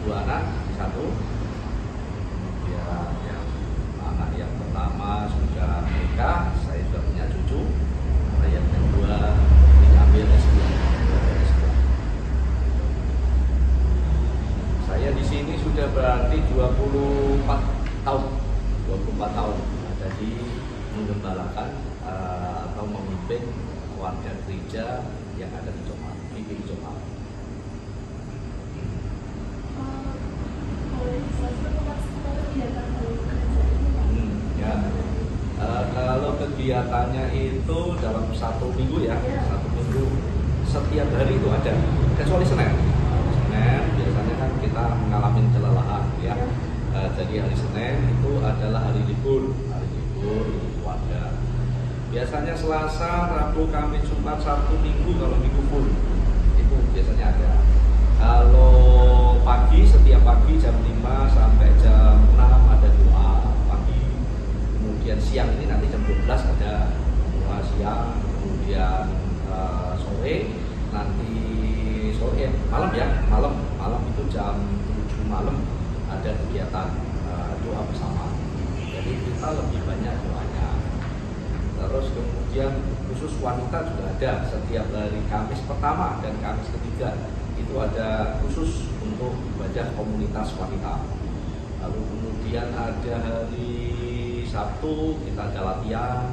dua anak, satu. Kemudian yang anak yang pertama sudah menikah, saya sudah punya cucu. Anak yang kedua diambil S2. Saya di sini sudah berarti 24 tahun. 24 tahun. Jadi menggembalakan atau memimpin warga gereja yang ada di Jombang, di Jombang. Ya. Kalau kegiatannya itu dalam satu minggu ya, satu minggu setiap hari itu ada, kecuali Senin. Senin biasanya kan kita mengalami kelelahan ya. Jadi hari Senin itu adalah hari libur keluarga. Biasanya Selasa, Rabu, Kamis, Jumat, Sabtu, Minggu, kalau Minggu full itu biasanya ada. Kalau pagi, setiap pagi jam 5 sampai jam 6 ada doa pagi. Kemudian siang ini nanti jam 12 ada doa siang. Kemudian sore, nanti sore malam ya, malam itu jam 7 malam ada kegiatan doa bersama. Jadi kita lebih banyak doanya. Terus kemudian khusus wanita juga ada, setiap hari Kamis pertama dan Kamis ketiga itu ada khusus untuk ibadah komunitas wanita. Lalu kemudian ada hari Sabtu kita ada latihan,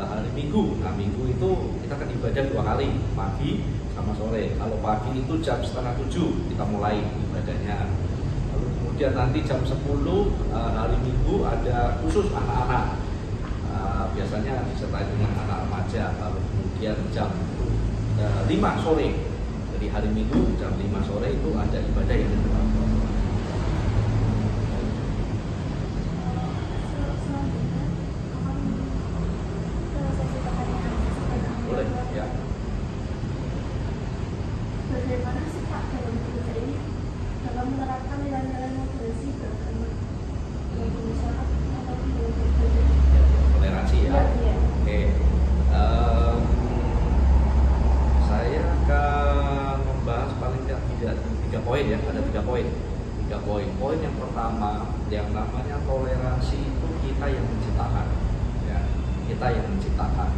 hari Minggu. Nah Minggu itu kita kan ibadah 2 kali, pagi sama sore. Kalau pagi itu jam 6:30 kita mulai ibadahnya. Lalu kemudian nanti jam 10 hari Minggu ada khusus anak-anak. Biasanya disertai dengan anak remaja. Lalu kemudian jam 5 sore, jadi hari Minggu jam 5 sore itu ada ibadah yang kedua. Boleh ya. Bagaimana sih Pak dalam gereja ini dalam menerapkan nilai-nilai moderasi beragama dalam masyarakat atau di dalam gereja? Toleransi ya. Oke. Saya akan membahas paling tidak 3 poin ya. Ada 3 poin. 3 poin. Poin yang pertama, yang namanya toleransi itu kita yang menciptakan. Ya, kita yang menciptakan.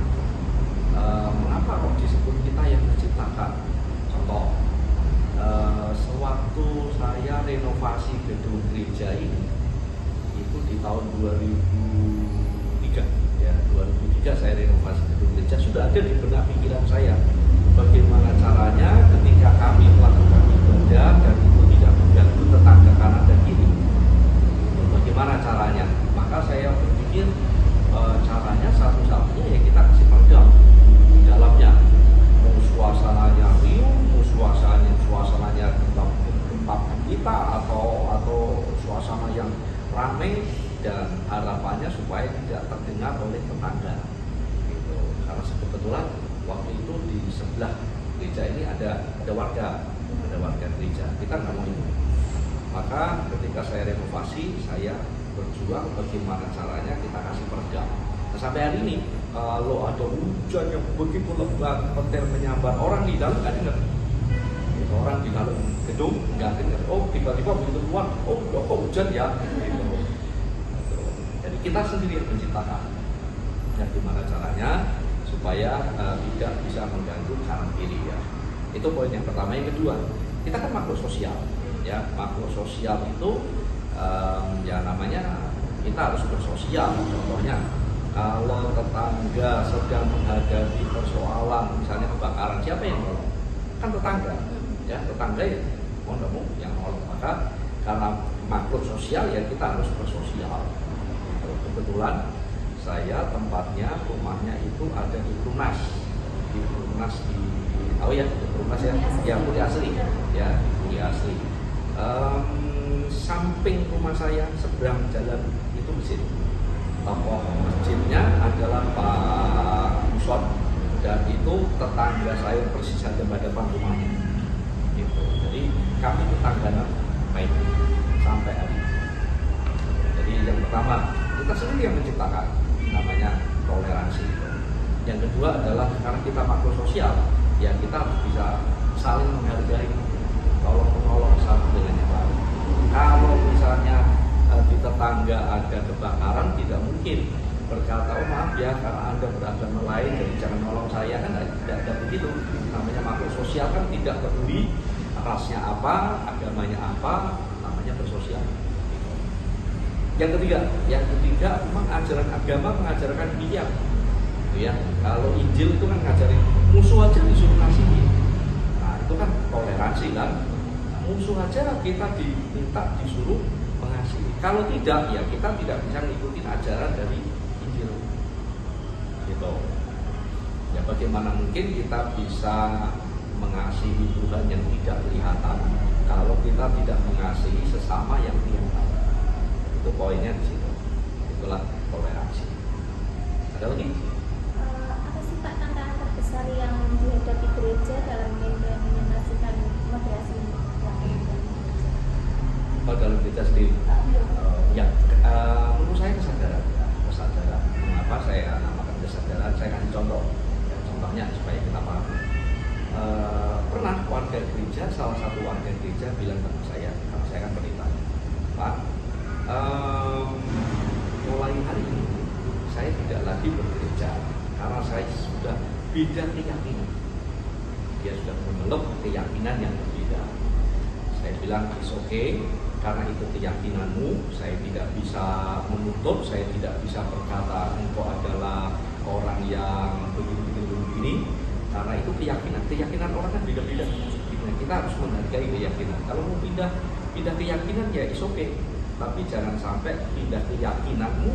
Mengapa kok disebut kita yang menciptakan? Contoh, sewaktu saya renovasi gedung gereja ini, itu di tahun 2003 ya, 2003 saya renovasi gedung gereja. Sudah ada di benak pikiran saya bagaimana caranya ketika kami melakukan ibadah dan itu tidak mengganggu tetangga kanan dan kiri. Bagaimana caranya? Maka saya berpikir caranya satu-satunya ya kita kasih peredam di dalamnya. Mau suasananya riuh, mau suasananya tempat kita atau suasana yang ramai, dan harapannya supaya tidak terdengar oleh tetangga gitu. Karena kebetulan waktu itu di sebelah gereja ini ada warga gereja, kita nggak mau itu. Maka ketika saya renovasi, saya berjuang bagaimana caranya kita kasih peredam. Nah, sampai hari ini kalau ada hujan yang begitu lebat, petir menyambar, orang di dalam nggak dengar. Orang di dalam gedung nggak dengar. Oh tiba-tiba begitu keluar, oh kok hujan ya gitu. Jadi kita sendiri yang menciptakan. Ya, gimana caranya supaya tidak bisa mengganggu kanan kiri ya. Itu poin yang pertama. Yang kedua, kita kan makhluk sosial. Ya, makhluk sosial itu ya namanya kita harus bersosial. Contohnya, kalau tetangga sedang menghadapi persoalan, misalnya kebakaran, siapa yang nolong? Kan tetangga. Ya, tetangga ya mau nggak mau yang nolong. Maka karena makhluk sosial ya kita harus bersosial. Kebetulan saya tempatnya, rumahnya itu ada di Perumnas. Di Perumnas di Perumnas ya, yang Puri Asri. Ya, Puri Asri. Samping rumah saya seberang jalan itu masjid. Tokoh masjidnya adalah Pak Muson, dan itu tetangga saya persis saja hadapan rumahnya. Gitu. Jadi kami tetangga baik sampai hari ini. Jadi yang pertama, kita sendiri yang menciptakan, namanya toleransi. Yang kedua adalah karena kita makhluk sosial, ya kita harus bisa saling menghargai, tolong menolong satu dengan yang lain. berkata, oh maaf ya karena Anda beragama lain jadi jangan nolong saya, kan tidak begitu. Namanya makhluk sosial kan tidak peduli rasnya apa, agamanya apa, namanya bersosial. Yang ketiga memang ajaran agama mengajarkan pilihan, gitu ya. Kalau Injil itu kan ngajarin musuh aja disuruh kasihi. Nah itu kan toleransi kan. Musuh aja kita diminta disuruh mengasihi. Kalau tidak ya kita tidak bisa mengikuti ajaran dari Injil. Gitu. Ya bagaimana mungkin kita bisa mengasihi Tuhan yang tidak kelihatan kalau kita tidak mengasihi sesama yang kelihatan. Itu poinnya di situ. Itulah toleransi. Ada lagi? Apa sih Pak tantangan terbesar yang dihadapi gereja dalam mengimplementasikan moderasi dalam gereja sendiri? Menurut saya kesadaran. Mengapa saya namakan kesadaran? Saya kasih contoh. Ya, contohnya supaya kita paham. Pernah warga gereja, salah satu warga gereja bilang ke saya, karena saya kan pendeta, Pak, mulai hari ini saya tidak lagi bergereja karena saya sudah beda keyakinan. Dia sudah memeluk keyakinan yang berbeda. Saya bilang it's okay, karena itu keyakinanmu, saya tidak bisa menuntut, saya tidak bisa berkata engkau adalah orang yang begini, karena itu keyakinan orang kan beda-beda. Kita harus menghargai keyakinan. Kalau mau pindah keyakinan ya it's okay, tapi jangan sampai pindah keyakinanmu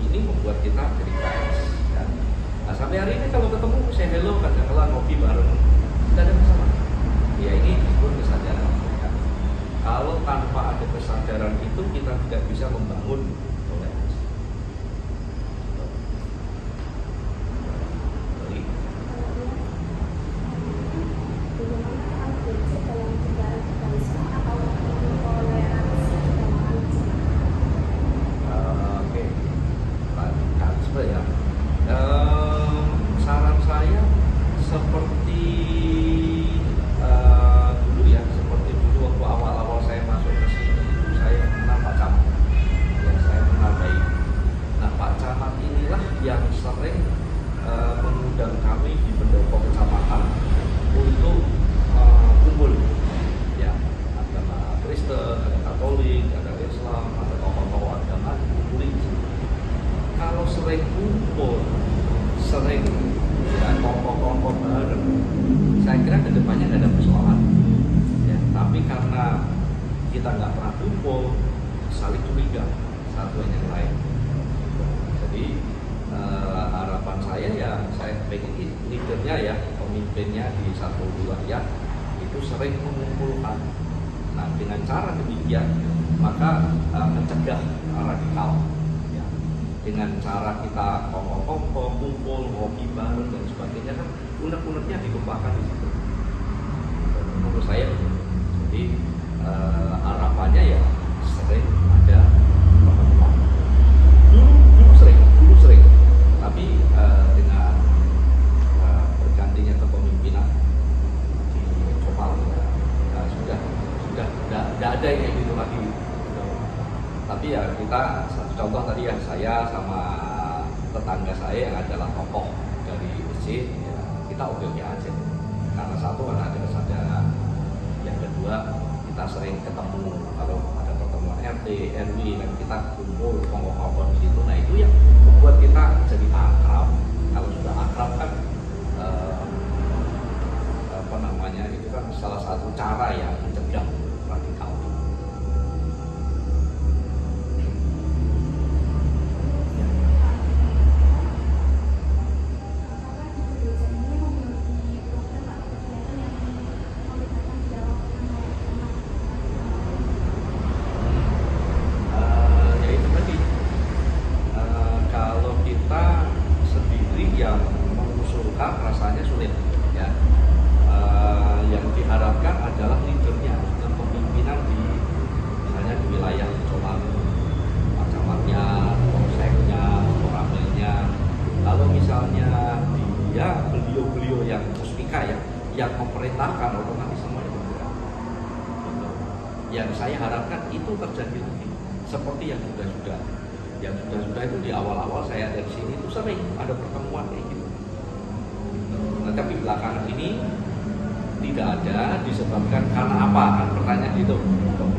ini membuat kita jadi keras. Ya. Nah sampai hari ini kalau ketemu saya hello, kadang-kadang ngopi bareng, tidak ada masalah. Ya ini pun kesadaran. Kalau tanpa ada kesadaran itu kita tidak bisa membangun toleransi. Oke, radikalisme ya. Saran saya seperti dulu ya, seperti dulu waktu awal-awal saya masuk ke sini, saya kenal Pak Camat. Ya, saya kenal baik. Nah, Pak Camat inilah yang sering mengundang kami di pendopo kecamatan untuk kumpul. Ya, agama Kristen, ada Katolik, ada Islam, ada tokoh-tokoh agama kumpulin. Kalau sering kumpul, sering ya kelompok-kelompok bareng, saya kira kedepannya nggak ada persoalan. Ya, tapi karena kita nggak pernah kumpul, saling curiga satu yang lain. Jadi harapan saya ya, saya pengen leadernya ya, pemimpinnya di satu wilayah itu sering mengumpulkan. Nah dengan cara demikian maka mencegah radikal. Ya. Dengan cara kita kongko-kongko, kumpul, ngopi bareng dan sebagainya kan unek-uneknya dikembangkan di situ. Menurut saya, jadi harapannya ya sering ada pertemuan. Dulu sering, tapi dengan bergantinya kepemimpinan di Kopal sudah tidak ada yang gitu lagi. Tapi ya kita satu contoh tadi ya, saya sama tetangga saya yang adalah tokoh dari masjid, ya, kita oke-oke aja. Karena satu kan ada kesadaran, yang kedua kita sering ketemu kalau ada pertemuan RT, RW dan kita kumpul kongko-kongko di situ. Nah itu yang membuat kita jadi akrab. Kalau sudah akrab kan itu kan salah satu cara yang mencegah radikal. Rasanya sulit ya. Yang diharapkan adalah leadernya dan pemimpinan di misalnya di wilayah Comal, camatnya, polseknya, koramilnya. Kalau misalnya dia beliau-beliau yang muspika ya, yang memerintahkan, otomatis semuanya bergerak. Gitu. Yang saya harapkan itu terjadi lagi seperti yang sudah Yang sudah itu di awal-awal saya ada di sini itu sering ada pertemuan kayak gitu. Nah, tapi belakangan ini tidak ada, disebabkan karena apa? Kan pertanyaan itu.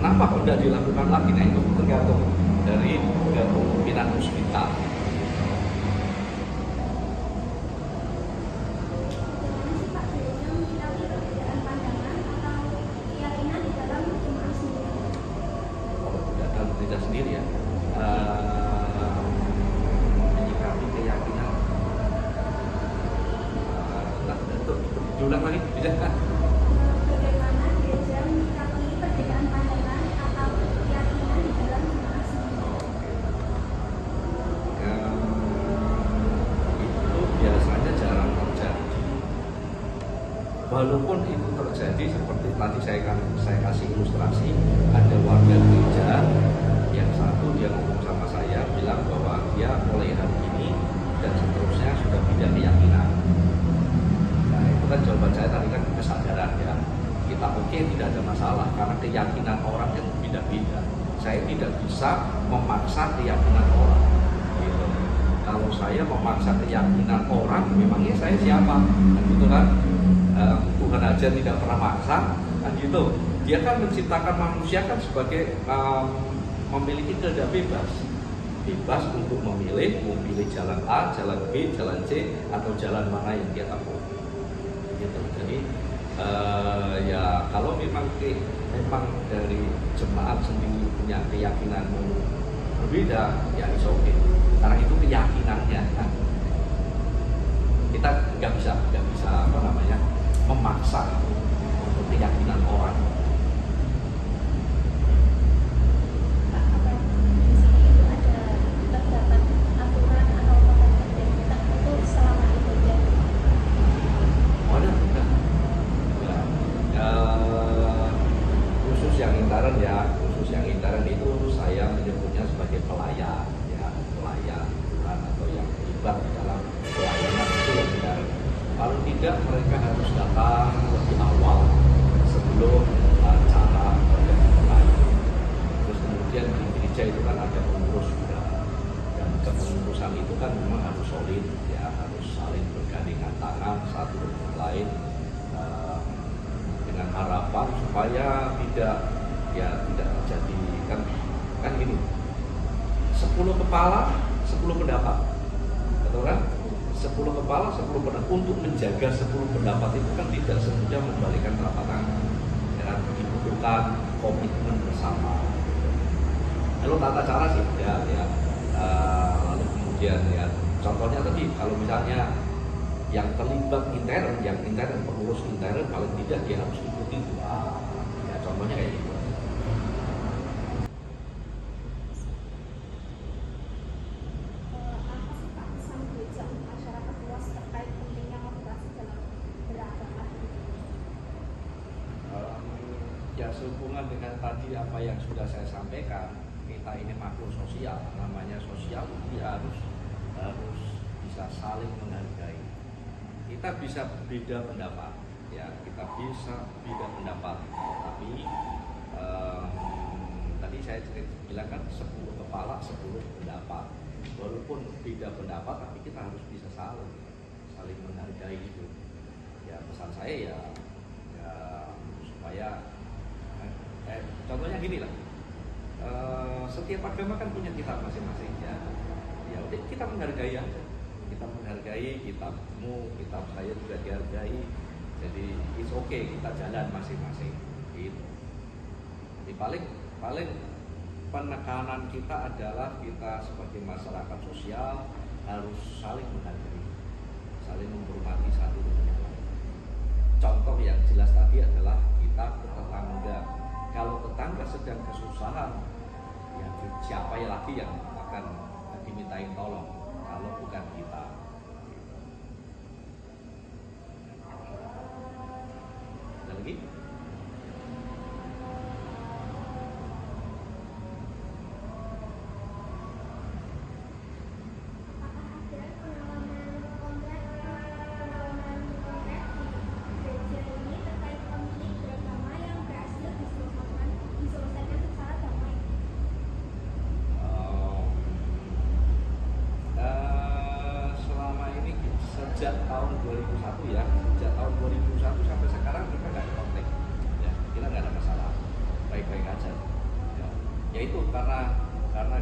Kenapa kok tidak dilakukan lagi? Nah, itu tergantung dari kepemimpinan Puspita. Sendiri ya, menyikapi keyakinan. Nah, itu diulang lagi bisa? Bagaimana gereja menyikapi perbedaan pandangan atau keyakinan di dalam jemaat sendiri? Itu biasanya jarang terjadi. Walaupun itu terjadi seperti tadi saya kasih ilustrasi, ada warga gereja yang satu dia ngomong sama saya bilang bahwa dia mulai hari ini dan seterusnya sudah beda keyakinan. Nah itu kan jawaban saya tadi kan kesadaran ya. Kita oke, tidak ada masalah karena keyakinan orang yang beda-beda. Saya tidak bisa memaksa keyakinan orang. Gitu. Kalau saya memaksa keyakinan orang, memangnya saya siapa? Kan gitu kan? Tuhan aja tidak pernah maksa, kan gitu. Dia kan menciptakan manusia kan sebagai memiliki kehendak bebas untuk memilih jalan A, jalan B, jalan C, atau jalan mana yang dia tempuh. Gitu. Jadi ya kalau memang dari jemaat sendiri punya keyakinan berbeda, ya it's okay. Karena itu keyakinannya. Kan? Kita nggak bisa memaksa untuk keyakinan orang. Khusus yang intern itu saya menyebutnya sebagai pelayan Tuhan atau yang terlibat di dalam pelayanan itu yang intern. Kalau tidak mereka harus datang lebih awal sebelum acara mulai. Terus kemudian di gereja itu kan ada pengurus juga, dan kepengurusan itu kan memang harus solid ya, harus saling bergandengan tangan satu dengan lain dengan harapan supaya tidak terjadi kan gini, 10 kepala 10 pendapat, betul kan? 10 kepala 10 pendapat. Untuk menjaga 10 pendapat itu kan tidak semudah membalikan telapak tangan, ya kan? Dibutuhkan komitmen bersama. Lalu tata cara sih ya. Lalu kemudian ya contohnya tadi kalau misalnya yang terlibat intern pengurus intern paling tidak dia harus ikuti itu. Ya contohnya kayak gitu. Ya sehubungan dengan tadi apa yang sudah saya sampaikan, kita ini makhluk sosial, namanya sosial, dia harus bisa saling menghargai. Kita bisa beda pendapat, ya kita bisa beda pendapat, tapi tadi saya bilang kan 10 kepala 10 pendapat. Walaupun beda pendapat, tapi kita harus bisa saling menghargai itu. Ya pesan saya ya supaya contohnya gini lah, setiap agama kan punya kitab masing-masing ya udah kita menghargai aja, kita menghargai kitabmu, kitab saya juga dihargai, jadi it's okay kita jalan masing-masing gitu. Jadi paling penekanan kita adalah kita sebagai masyarakat sosial harus saling menghargai, saling menghormati satu dengan yang lain. Contoh yang jelas tadi adalah kita ke tetangga. Kalau tetangga sedang kesusahan, ya siapa lagi yang akan dimintain tolong kalau bukan kita? Ada lagi? Ya itu karena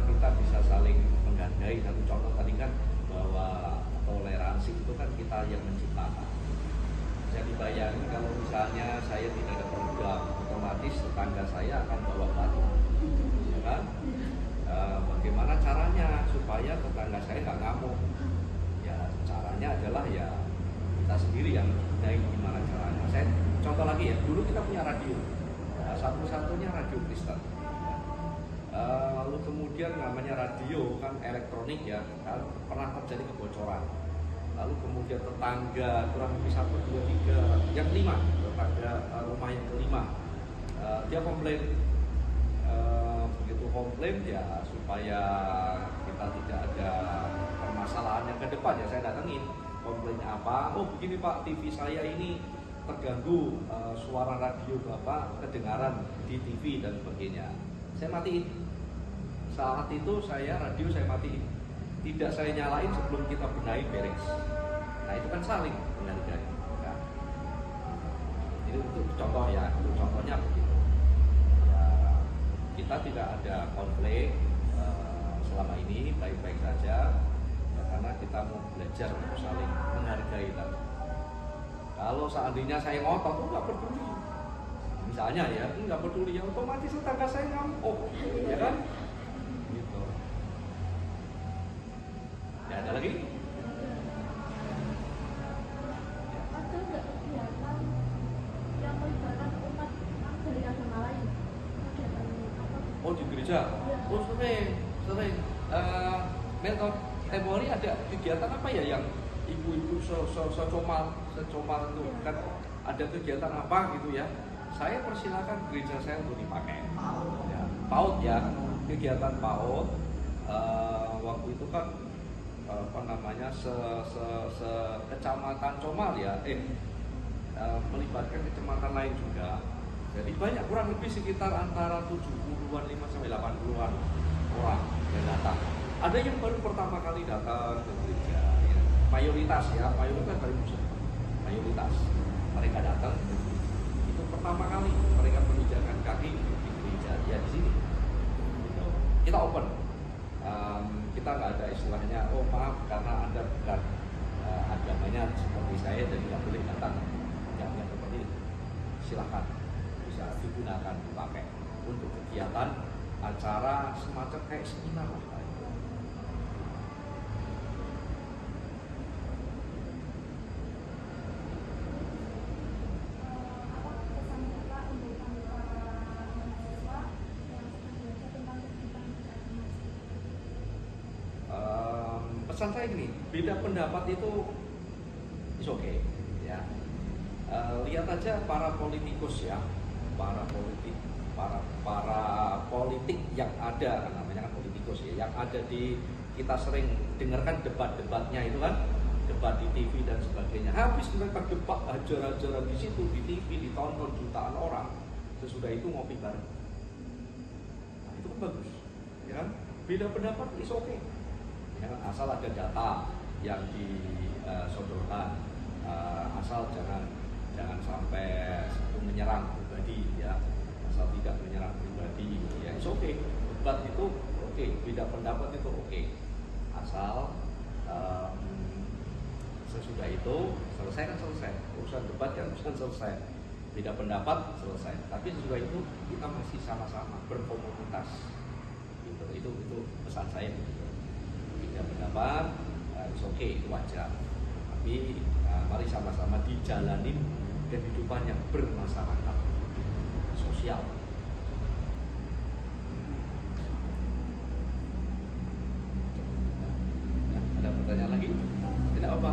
kita bisa saling menghargai. Satu contoh tadi kan bahwa toleransi itu kan kita yang menciptakan. Jadi bayangin kalau misalnya saya tidak ada program, otomatis tetangga saya akan bawa batu, ya kan? Bagaimana caranya supaya tetangga saya nggak ngamuk? Ya caranya adalah ya kita sendiri yang benahi gimana caranya. Saya contoh lagi ya, dulu kita punya radio, satu-satunya radio Kristen. Lalu kemudian namanya radio kan elektronik ya, kan pernah terjadi kebocoran. Lalu kemudian tetangga kurang lebih 1, 2, 3, yang kelima, tetangga rumah yang kelima, dia komplain. Begitu komplain ya supaya kita tidak ada permasalahan yang ke depan ya saya datengin. Komplainnya apa? Oh begini Pak, TV saya ini terganggu, suara radio Bapak kedengaran di TV dan sebagainya. Saya matiin. Saat itu radio saya matiin. Tidak saya nyalain sebelum kita benahi beres. Nah itu kan saling menghargai. Ya. Itu contoh ya, itu contohnya begitu. Ya, kita tidak ada konflik selama ini baik-baik saja ya, karena kita mau belajar untuk saling menghargai tadi. Kalau seandainya saya ngotot, nggak peduli. Misalnya ya, nggak peduli, ya otomatis tetangga saya ngamuk, ya kan? Gitu. Ya ada lagi? Ada nggak kegiatan yang melibatkan umat dari agama lain? Kegiatan apa? Oh di gereja? Ya. Oh sering. Mentor tempo hari ada kegiatan apa ya yang ibu-ibu secomal itu kan ada kegiatan apa gitu ya? Saya persilakan gereja saya untuk dipakai. Ya, PAUD ya, kegiatan PAUD waktu itu kan apa namanya kecamatan Comal ya, melibatkan kecamatan lain juga. Jadi banyak, kurang lebih sekitar antara 70-an 5 sampai 80-an orang yang datang. Ada yang baru pertama kali datang ke gereja ya. Mayoritas dari muslim. Mayoritas mereka datang itu pertama kali mereka menginjakkan kaki di gereja ya di sini. Gitu. Kita open. Kita nggak ada istilahnya, oh maaf karena Anda bukan agamanya seperti saya jadi nggak boleh datang. Jangan seperti itu. Silakan bisa digunakan dipakai untuk kegiatan acara semacam kayak seminar lah. Pesan saya gini, beda pendapat itu is okay ya. Lihat aja para politikus ya, para politik yang ada, namanya kan politikus ya, yang ada di, kita sering dengarkan debat-debatnya itu kan, debat di TV dan sebagainya. Habis mereka debat ajar-ajaran di situ di TV, ditonton jutaan orang, sesudah itu ngopi bareng. Nah, itu kan bagus, ya kan? Beda pendapat is okay. Ya, asal ada data yang disodorkan, asal jangan sampai menyerang pribadi ya, asal tidak menyerang pribadi ya, it's okay. Debat itu oke, beda pendapat itu oke, asal sesudah itu selesai urusan debat kan urusan selesai, beda pendapat selesai, tapi sesudah itu kita masih sama-sama berkomunitas gitu. Itu pesan saya gitu. Beda pendapat, it's okay, itu wajar. Tapi mari sama-sama dijalanin kehidupan yang bermasyarakat, sosial. Ada pertanyaan lagi? Tidak apa?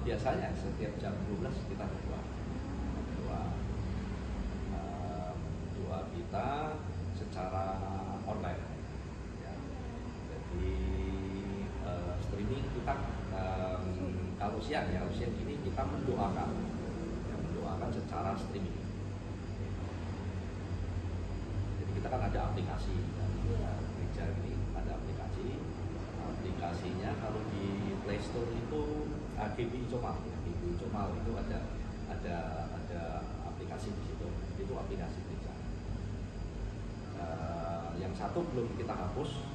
Biasanya setiap jam 12 kita berdoa kita secara online ya. Jadi streaming kita kalau siang ini kita mendoakan secara streaming. Jadi kita kan ada aplikasi gereja ini, ada aplikasi GPI Comal ya, GPI Comal itu ada aplikasi di situ, itu aplikasi gereja. Yang satu belum kita hapus,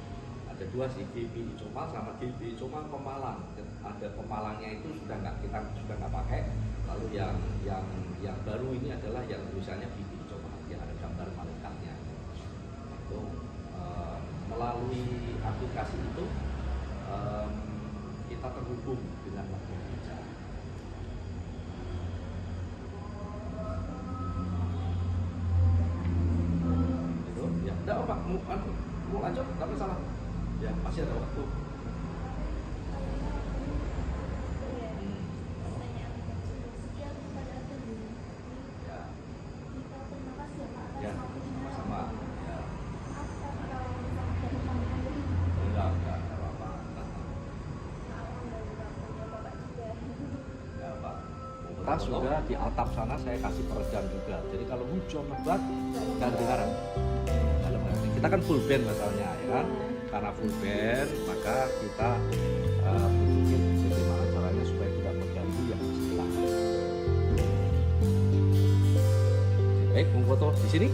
ada dua sih, GPI Comal sama GPI Comal Pemalang. Ada Pemalangnya itu kita sudah nggak pakai. Lalu yang baru ini adalah yang tulisannya GPI Comal, yang ada gambar malaikatnya. Itu melalui aplikasi itu kita terhubung dengan waktu gereja. Itu ya, enggak apa, mau lanjut, nggak masalah. Ya masih ada waktu. Ya, sama-sama. Ya. Enggak apa-apa. Ya, Pak. Tas juga di atap sana saya kasih peredam juga. Jadi kalau hujan lebat nggak kedengaran. Kita kan full band masalahnya, ya kan? Karena full band, maka kita berpikir bagaimana caranya supaya tidak mengganggu yang di sebelah. Baik, mau foto di sini?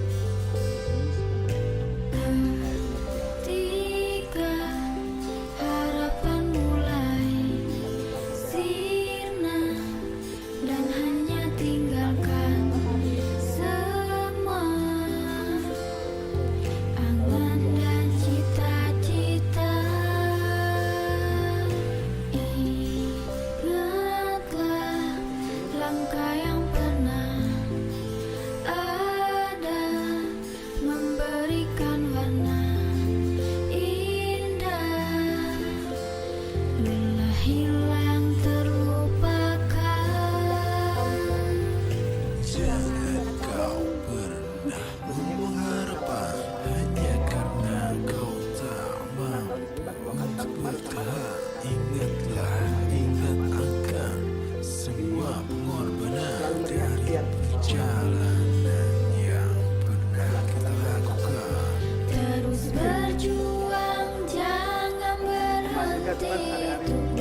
Terus berjuang, jangan berhenti.